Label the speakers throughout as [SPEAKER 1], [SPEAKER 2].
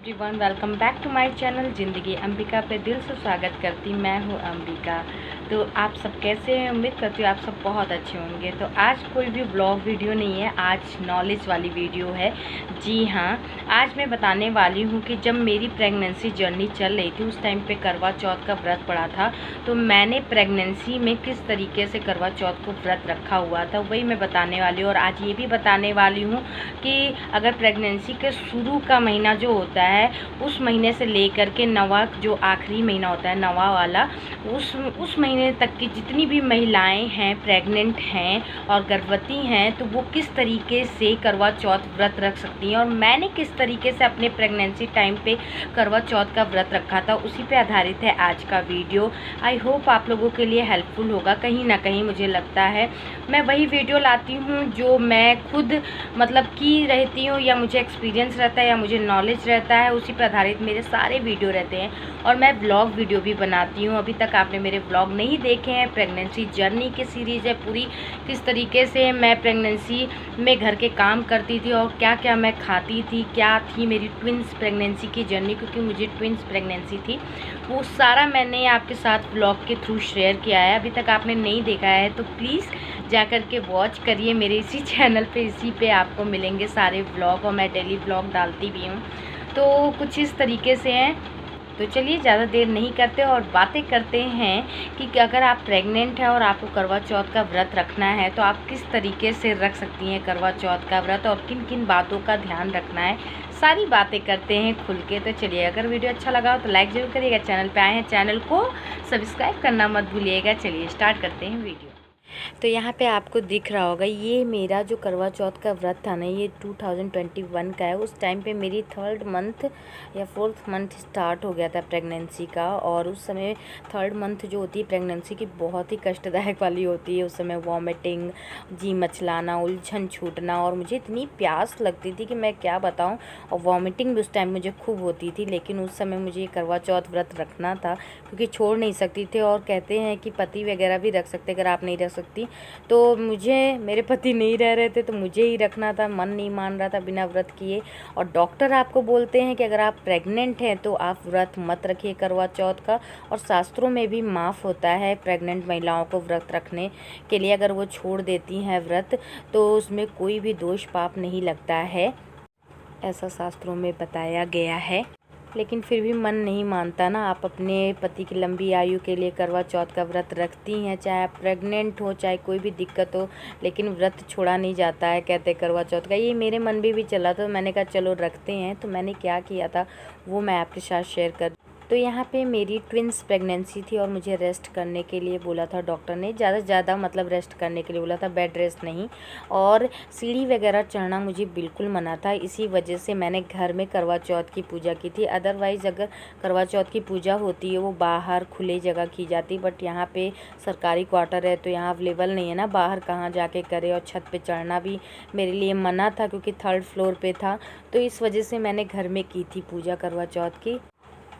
[SPEAKER 1] Everyone, welcome back to my channel ज़िंदगी अंबिका पे दिल से स्वागत करती मैं हूँ अंबिका। तो आप सब कैसे हैं? उम्मीद करती हूँ आप सब बहुत अच्छे होंगे। तो आज कोई भी ब्लॉग वीडियो नहीं है, आज नॉलेज वाली वीडियो है। जी हाँ, आज मैं बताने वाली हूँ कि जब मेरी प्रेगनेंसी जर्नी चल रही थी उस टाइम पे करवा चौथ का व्रत पड़ा था। तो मैंने प्रेगनेंसी में किस तरीके से करवा चौथ को व्रत रखा हुआ था वही मैं बताने वाली हूँ। और आज ये भी बताने वाली हूँ कि अगर प्रेगनेंसी के शुरू का महीना जो होता है उस महीने से लेकर के नवा जो आखिरी महीना होता है नवा वाला, उस महीने तक की जितनी भी महिलाएं हैं प्रेग्नेंट हैं और गर्भवती हैं तो वो किस तरीके से करवा चौथ व्रत रख सकती हैं। और मैंने किस तरीके से अपने प्रेगनेंसी टाइम पे करवा चौथ का व्रत रखा था उसी पे आधारित है आज का वीडियो। आई होप आप लोगों के लिए हेल्पफुल होगा। कहीं ना कहीं मुझे लगता है मैं वही वीडियो लाती हूँ जो मैं खुद मतलब की रहती हूँ, या मुझे एक्सपीरियंस रहता है या मुझे नॉलेज रहता है, उसी पर आधारित मेरे सारे वीडियो रहते हैं। और मैं ब्लॉग वीडियो भी बनाती हूँ। अभी तक आपने मेरे ब्लॉग नहीं देखे हैं, प्रेगनेंसी जर्नी की सीरीज़ है पूरी, किस तरीके से मैं प्रेगनेंसी में घर के काम करती थी और क्या क्या मैं खाती थी, क्या थी मेरी ट्विंस प्रेगनेंसी की जर्नी, क्योंकि मुझे ट्विंस प्रेगनेंसी थी। वो सारा मैंने आपके साथ ब्लॉग के थ्रू शेयर किया है। अभी तक आपने नहीं देखा है तो प्लीज़ जा कर के वॉच करिए मेरे इसी चैनल पे। इसी पे आपको मिलेंगे सारे व्लॉग और मैं डेली व्लॉग डालती भी हूँ। तो कुछ इस तरीके से हैं। तो चलिए ज़्यादा देर नहीं करते और बातें करते हैं कि अगर आप प्रेग्नेंट हैं और आपको करवा चौथ का व्रत रखना है तो आप किस तरीके से रख सकती हैं करवा चौथ का व्रत और किन किन बातों का ध्यान रखना है। सारी बातें करते हैं खुल के। तो चलिए, अगर वीडियो अच्छा लगा हो तो लाइक ज़रूर करिएगा। चैनल पे आए हैं चैनल को सब्सक्राइब करना मत भूलिएगा। चलिए स्टार्ट करते हैं वीडियो। तो यहाँ पे आपको दिख रहा होगा ये मेरा जो करवा चौथ का व्रत था ना, ये 2021 का है। उस टाइम पे मेरी 3rd मंथ या 4th मंथ स्टार्ट हो गया था प्रेगनेंसी का। और उस समय 3rd मंथ जो होती है प्रेगनेंसी की बहुत ही कष्टदायक वाली होती है। उस समय वॉमिटिंग, जी मचलाना, उलझन छूटना, और मुझे इतनी प्यास लगती थी कि मैं क्या बताऊँ। और वॉमिटिंग भी उस टाइम मुझे खूब होती थी। लेकिन उस समय मुझे करवा चौथ व्रत रखना था क्योंकि छोड़ नहीं सकती थी। और कहते हैं कि पति वगैरह भी रख सकते अगर आप नहीं रख सकती। तो मुझे मेरे पति नहीं रह रहे थे तो मुझे ही रखना था, मन नहीं मान रहा था बिना व्रत किए। और डॉक्टर आपको बोलते हैं कि अगर आप प्रेग्नेंट हैं तो आप व्रत मत रखिए करवा चौथ का। और शास्त्रों में भी माफ़ होता है प्रेग्नेंट महिलाओं को व्रत रखने के लिए। अगर वो छोड़ देती हैं व्रत तो उसमें कोई भी दोष पाप नहीं लगता है, ऐसा शास्त्रों में बताया गया है। लेकिन फिर भी मन नहीं मानता ना। आप अपने पति की लंबी आयु के लिए करवा चौथ का व्रत रखती हैं, चाहे आप प्रेग्नेंट हो चाहे कोई भी दिक्कत हो, लेकिन व्रत छोड़ा नहीं जाता है कहते करवा चौथ का। ये मेरे मन में भी चला तो मैंने कहा चलो रखते हैं। तो मैंने क्या किया था वो मैं आपके साथ शेयर कर। तो यहाँ पे मेरी ट्विंस प्रेगनेंसी थी और मुझे रेस्ट करने के लिए बोला था डॉक्टर ने, ज़्यादा से ज़्यादा मतलब रेस्ट करने के लिए बोला था, बेड रेस्ट नहीं। और सीढ़ी वगैरह चढ़ना मुझे बिल्कुल मना था। इसी वजह से मैंने घर में करवा चौथ की पूजा की थी। अदरवाइज़ अगर करवा चौथ की पूजा होती है वो बाहर खुले जगह की जाती, बट यहाँ पे सरकारी क्वार्टर है तो यहाँ अवेलेबल नहीं है ना, बाहर कहाँ जाके करे। और छत पे चढ़ना भी मेरे लिए मना था क्योंकि 3rd फ्लोर पे था। तो इस वजह से मैंने घर में की थी पूजा करवा चौथ की।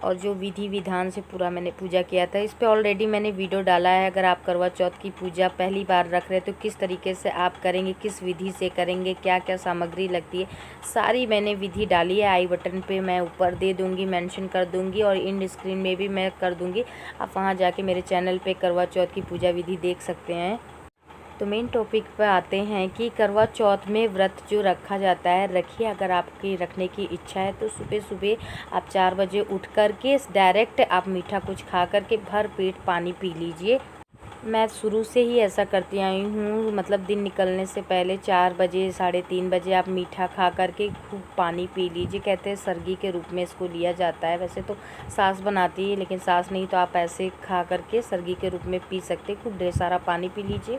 [SPEAKER 1] और जो विधि विधान से पूरा मैंने पूजा किया था, इस पे ऑलरेडी मैंने वीडियो डाला है। अगर आप करवा चौथ की पूजा पहली बार रख रहे हैं तो किस तरीके से आप करेंगे, किस विधि से करेंगे, क्या क्या सामग्री लगती है, सारी मैंने विधि डाली है। आई बटन पे मैं ऊपर दे दूँगी, मेंशन कर दूँगी, और इन स्क्रीन में भी मैं कर दूँगी। आप वहाँ जाके मेरे चैनल पे करवा चौथ की पूजा विधि देख सकते हैं। तो मेन टॉपिक पर आते हैं कि करवा चौथ में व्रत जो रखा जाता है रखिए। अगर आपकी रखने की इच्छा है तो सुबह सुबह आप 4 बजे उठ कर के डायरेक्ट आप मीठा कुछ खा कर के भर पेट पानी पी लीजिए। मैं शुरू से ही ऐसा करती आई हूँ, मतलब दिन निकलने से पहले 4 बजे 3:30 बजे आप मीठा खा कर के खूब पानी पी लीजिए। कहते हैं सर्गी के रूप में इसको लिया जाता है। वैसे तो सास बनाती है, लेकिन सास नहीं तो आप ऐसे खा कर के सर्गी के रूप में पी सकते। खूब ढेर सारा पानी पी लीजिए।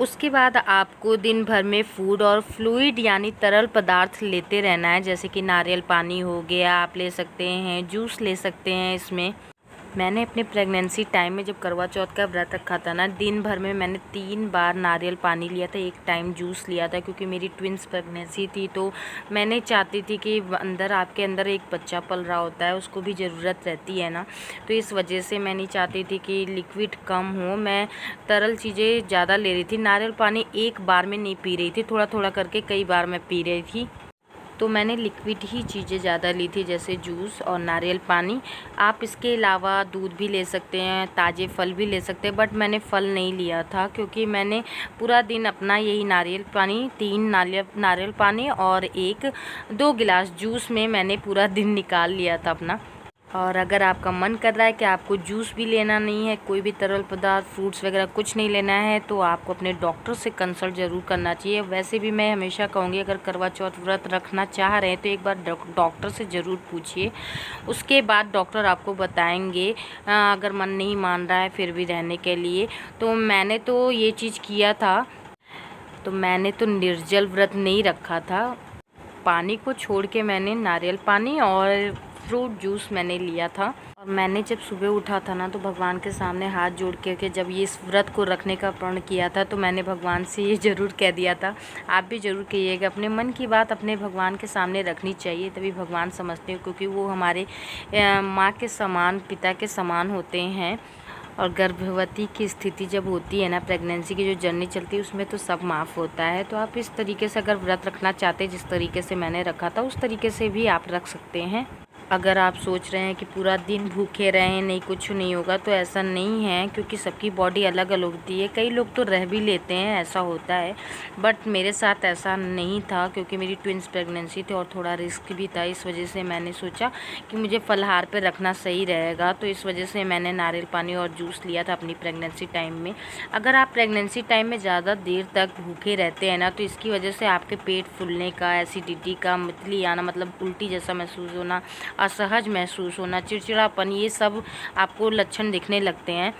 [SPEAKER 1] उसके बाद आपको दिन भर में फूड और फ्लूइड यानी तरल पदार्थ लेते रहना है। जैसे कि नारियल पानी हो गया, आप ले सकते हैं, जूस ले सकते हैं। इसमें मैंने अपने प्रेगनेंसी टाइम में जब करवा चौथ का व्रत रखा था ना, दिन भर में मैंने 3 बार नारियल पानी लिया था, 1 टाइम जूस लिया था। क्योंकि मेरी ट्विंस प्रेगनेंसी थी तो मैंने चाहती थी कि अंदर आपके अंदर एक बच्चा पल रहा होता है, उसको भी ज़रूरत रहती है ना। तो इस वजह से मैं नहीं चाहती थी कि लिक्विड कम हो, मैं तरल चीज़ें ज़्यादा ले रही थी। नारियल पानी एक बार में नहीं पी रही थी, थोड़ा थोड़ा करके कई बार मैं पी रही थी। तो मैंने लिक्विड ही चीज़ें ज़्यादा ली थी, जैसे जूस और नारियल पानी। आप इसके अलावा दूध भी ले सकते हैं, ताज़े फल भी ले सकते हैं, बट मैंने फल नहीं लिया था क्योंकि मैंने पूरा दिन अपना यही नारियल पानी, 3 नारियल पानी और 2 गिलास जूस में मैंने पूरा दिन निकाल लिया था अपना। और अगर आपका मन कर रहा है कि आपको जूस भी लेना नहीं है, कोई भी तरल पदार्थ, फ्रूट्स वगैरह कुछ नहीं लेना है, तो आपको अपने डॉक्टर से कंसल्ट ज़रूर करना चाहिए। वैसे भी मैं हमेशा कहूँगी, अगर करवा चौथ व्रत रखना चाह रहे हैं तो एक बार डॉक्टर से ज़रूर पूछिए। उसके बाद डॉक्टर आपको बताएंगे अगर मन नहीं मान रहा है फिर भी रहने के लिए। तो मैंने तो ये चीज़ किया था, तो मैंने तो निर्जल व्रत नहीं रखा था। पानी को छोड़ के मैंने नारियल पानी और फ्रूट जूस मैंने लिया था। और मैंने जब सुबह उठा था ना, तो भगवान के सामने हाथ जोड़ के जब ये इस व्रत को रखने का प्रण किया था, तो मैंने भगवान से ये ज़रूर कह दिया था, आप भी ज़रूर कहिएगा, अपने मन की बात अपने भगवान के सामने रखनी चाहिए, तभी भगवान समझते हैं, क्योंकि वो हमारे माँ के समान, पिता के समान होते हैं। और गर्भवती की स्थिति जब होती है ना, प्रेगनेंसी की जो जर्नी चलती है, उसमें तो सब माफ़ होता है। तो आप इस तरीके से अगर व्रत रखना चाहते हैं, जिस तरीके से मैंने रखा था, उस तरीके से भी आप रख सकते हैं। अगर आप सोच रहे हैं कि पूरा दिन भूखे रहें, नहीं कुछ नहीं होगा, तो ऐसा नहीं है, क्योंकि सबकी बॉडी अलग अलग होती है। कई लोग तो रह भी लेते हैं, ऐसा होता है, बट मेरे साथ ऐसा नहीं था, क्योंकि मेरी ट्विंस प्रेगनेंसी थी और थोड़ा रिस्क भी था। इस वजह से मैंने सोचा कि मुझे फलाहार पे रखना सही रहेगा, तो इस वजह से मैंने नारियल पानी और जूस लिया था अपनी प्रेगनेंसी टाइम में। अगर आप प्रेगनेंसी टाइम में ज़्यादा देर तक भूखे रहते हैं ना, तो इसकी वजह से आपके पेट फूलने का, एसिडिटी का, मतली आना, मतलब उल्टी जैसा महसूस होना, असहज महसूस होना, चिड़चिड़ापन, ये सब आपको लक्षण दिखने लगते हैं।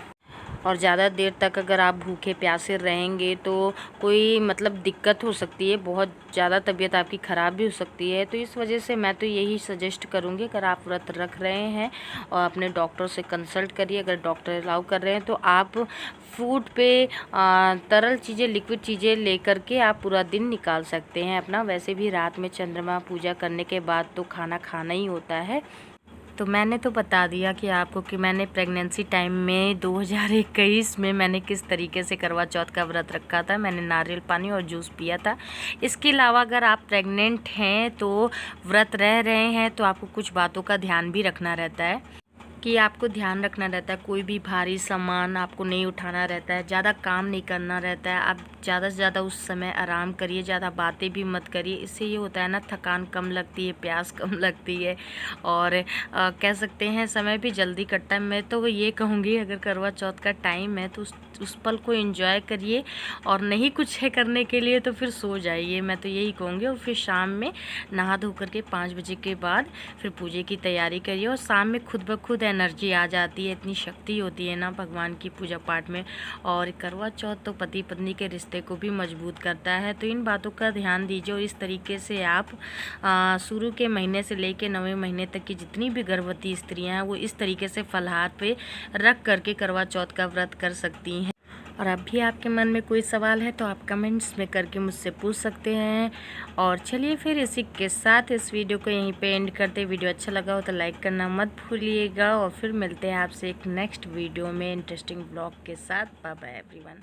[SPEAKER 1] और ज़्यादा देर तक अगर आप भूखे प्यासे रहेंगे तो कोई मतलब दिक्कत हो सकती है, बहुत ज़्यादा तबीयत आपकी ख़राब भी हो सकती है। तो इस वजह से मैं तो यही सजेस्ट करूँगी, अगर आप व्रत रख रहे हैं और अपने डॉक्टर से कंसल्ट करिए। अगर डॉक्टर अलाउ कर रहे हैं तो आप फूड पे तरल चीज़ें, लिक्विड चीज़ें लेकर के आप पूरा दिन निकाल सकते हैं अपना। वैसे भी रात में चंद्रमा पूजा करने के बाद तो खाना खाना ही होता है। तो मैंने तो बता दिया कि आपको कि मैंने प्रेगनेंसी टाइम में 2021 में मैंने किस तरीके से करवा चौथ का व्रत रखा था। मैंने नारियल पानी और जूस पिया था। इसके अलावा अगर आप प्रेग्नेंट हैं, तो व्रत रह रहे हैं, तो आपको कुछ बातों का ध्यान भी रखना रहता है, कि आपको ध्यान रखना रहता है। कोई भी भारी सामान आपको नहीं उठाना रहता है, ज़्यादा काम नहीं करना रहता है। आप ज़्यादा से ज़्यादा उस समय आराम करिए, ज़्यादा बातें भी मत करिए। इससे ये होता है ना, थकान कम लगती है, प्यास कम लगती है, और कह सकते हैं समय भी जल्दी कटता है। मैं तो ये कहूँगी, अगर करवा चौथ का टाइम है तो उस पल को एंजॉय करिए, और नहीं कुछ है करने के लिए तो फिर सो जाइए, मैं तो यही कहूँगी। और फिर शाम में नहा धो करके 5 बजे के बाद फिर पूजे की तैयारी करिए। और शाम में खुद ब खुद एनर्जी आ जाती है, इतनी शक्ति होती है ना भगवान की पूजा पाठ में। और करवा चौथ तो पति पत्नी के रिश्ते को भी मजबूत करता है। तो इन बातों का ध्यान दीजिए, और इस तरीके से आप शुरू के महीने से लेकर 9वें महीने तक की जितनी भी गर्भवती स्त्रियां हैं, वो इस तरीके से फलाहार पे रख करके करवा चौथ का व्रत कर सकती हैं। और अब भी आपके मन में कोई सवाल है तो आप कमेंट्स में करके मुझसे पूछ सकते हैं। और चलिए फिर इसी के साथ इस वीडियो को यहीं पे एंड करते। वीडियो अच्छा लगा हो तो लाइक करना मत भूलिएगा, और फिर मिलते हैं आपसे एक नेक्स्ट वीडियो में इंटरेस्टिंग ब्लॉग के साथ। Bye bye everyone.